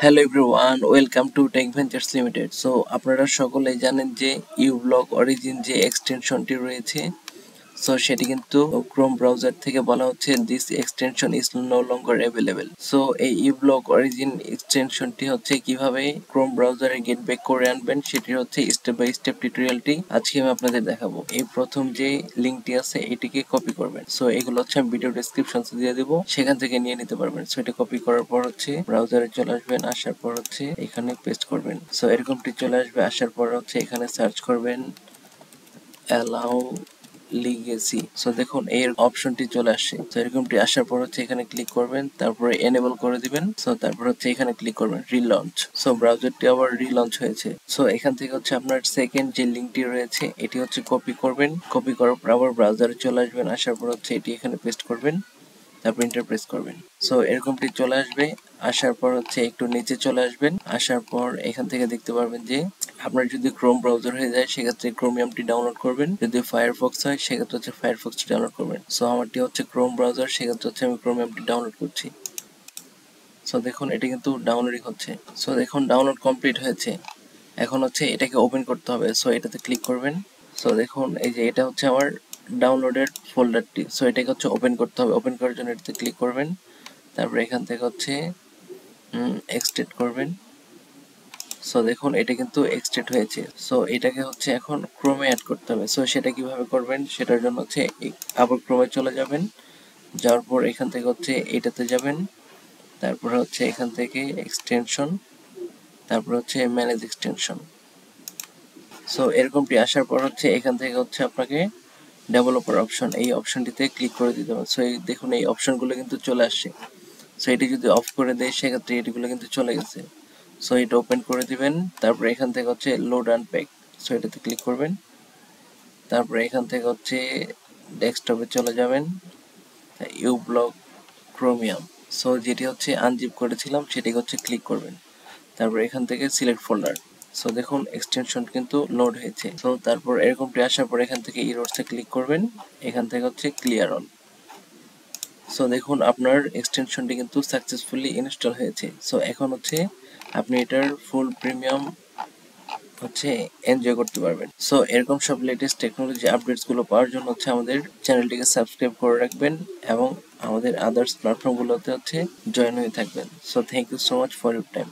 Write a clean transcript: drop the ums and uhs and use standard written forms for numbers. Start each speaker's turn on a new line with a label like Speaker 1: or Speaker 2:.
Speaker 1: Hello everyone, welcome to tech ventures limited. So আপনারা সকলেই জানেন যে ইউব্লক অরিজিন যে এক্সটেনশনটি রয়েছে, সো সেটি কিন্তু ক্রোম ব্রাউজার থেকে বলা হচ্ছে this extension is no longer available. So এই ইউব্লক অরিজিন এক্সটেনশনটি হচ্ছে কিভাবে ক্রোম ব্রাউজারে গেট ব্যাক করে আনবেন সেটি হচ্ছে স্টেপ বাই স্টেপ টিউটোরিয়ালটি আজকে আমি আপনাদের দেখাবো। এই প্রথম যে লিঙ্কটি আছে এটিকে কপি করবেন। সো এগুলো হচ্ছে আমি ভিডিও ডেসক্রিপশনে দিয়ে দেবো, সেখান থেকে নিয়ে নিতে পারবেন। সো এটা কপি করার পর হচ্ছে ব্রাউজারে চলে আসবেন, আসার পর হচ্ছে এখানে পেস্ট করবেন। সো এরকমটি চলে আসবে, আসার পর হচ্ছে এখানে সার্চ করবেন অ্যালাউ লিগেসি। সো দেখুন এর অপশনটি চলে আসে। তো এরকমটি আসার পর হচ্ছে এখানে ক্লিক করবেন, তারপরে এনেবল করে দিবেন। সো তারপর হচ্ছে এখানে ক্লিক করবেন রিলঞ্চ। সো ব্রাউজারটি আবার রিলঞ্চ হয়েছে। সো এখান থেকে হচ্ছে আপনার সেকেন্ড যে লিঙ্কটি রয়েছে এটি হচ্ছে কপি করবেন। কপি করার পর আবার ব্রাউজারে চলে আসবেন, আসার পর হচ্ছে এটি এখানে পেস্ট করবেন, তারপর এন্টার প্রেস করবেন। সো এরকমটি চলে আসবে। আসার পর হচ্ছে একটু নিচে চলে আসবেন, আসার পর এখান থেকে দেখতে পারবেন যে আপনার যদি ক্রোম ব্রাউজার হয়ে যায় সেক্ষেত্রে ক্রোমিয়ামটি ডাউনলোড করবেন, যদি ফায়ারফক্স হয় সেক্ষেত্রে হচ্ছে ফায়ারফক্সটি ডাউনলোড করবেন। সো আমারটি হচ্ছে ক্রোম ব্রাউজার, সেক্ষেত্রে হচ্ছে আমি ক্রোমিয়ামটি ডাউনলোড করছি। সো দেখুন এটি কিন্তু ডাউনলোডিং হচ্ছে। সো দেখুন ডাউনলোড কমপ্লিট হয়েছে। এখন হচ্ছে এটাকে ওপেন করতে হবে। সো এটাতে ক্লিক করবেন। সো দেখুন এই যে এটা হচ্ছে আমার ডাউনলোডের ফোল্ডারটি। সো এটাকে হচ্ছে ওপেন করতে হবে। ওপেন করার জন্য এটাতে ক্লিক করবেন, তারপর এখান থেকে হচ্ছে এক্সট্রেক্ট করবেন। সো দেখুন এটা কিন্তু এক্সট্রেক্ট হয়েছে। সো এটাকে হচ্ছে এখন ক্রোমে অ্যাড করতে হবে। সো সেটা কিভাবে করবেন সেটার জন্য হচ্ছে আবার ক্রোমে চলে যাবেন, যাওয়ার পর এখান থেকে হচ্ছে এটাতে যাবেন, তারপর হচ্ছে এখান থেকে এক্সটেনশন, তারপর হচ্ছে ম্যানেজ এক্সটেনশন। সো এরকমটি আসার পর হচ্ছে এখান থেকে হচ্ছে আপনাকে ডেভেলপার অপশন, এই অপশনটিতে ক্লিক করে দিতে হবে। সো এই দেখুন এই অপশনগুলো কিন্তু চলে আসছে। সো এটি যদি অফ করে দেয় সেক্ষেত্রে এটিগুলো কিন্তু চলে গেছে। সো এটা ওপেন করে দিবেন, তারপরে এখান থেকে হচ্ছে লোড আনপ্যাক। সো এটাতে ক্লিক করবেন, তারপরে এখান থেকে হচ্ছে ডেস্কটপে চলে যাবেন, ইউব্লক ক্রোমিয়াম। সো যেটি হচ্ছে আনজিপ করেছিলাম সেটিকে হচ্ছে ক্লিক করবেন, তারপর এখান থেকে সিলেক্ট ফোল্ডার। সো দেখুন এক্সটেনশন কিন্তু লোড হয়েছে। সো তারপর এরকমটি আসার পর এখান থেকে ইরোর্সে ক্লিক করবেন, এখান থেকে হচ্ছে ক্লিয়ার অল। সো দেখুন আপনার এক্সটেনশনটি কিন্তু সাকসেসফুলি ইনস্টল হয়েছে। সো এখন হচ্ছে আপনি এটার ফুল প্রিমিয়াম হচ্ছে এনজয় করতে পারবেন। সো এরকম সব লেটেস্ট টেকনোলজি আপডেটস গুলো পাওয়ার জন্য হচ্ছে আমাদের চ্যানেলটিকে সাবস্ক্রাইব করে রাখবেন এবং আমাদের আদার্স প্ল্যাটফর্মগুলোতে হচ্ছে জয়েন হয়ে থাকবেন। So thank you so much for your time.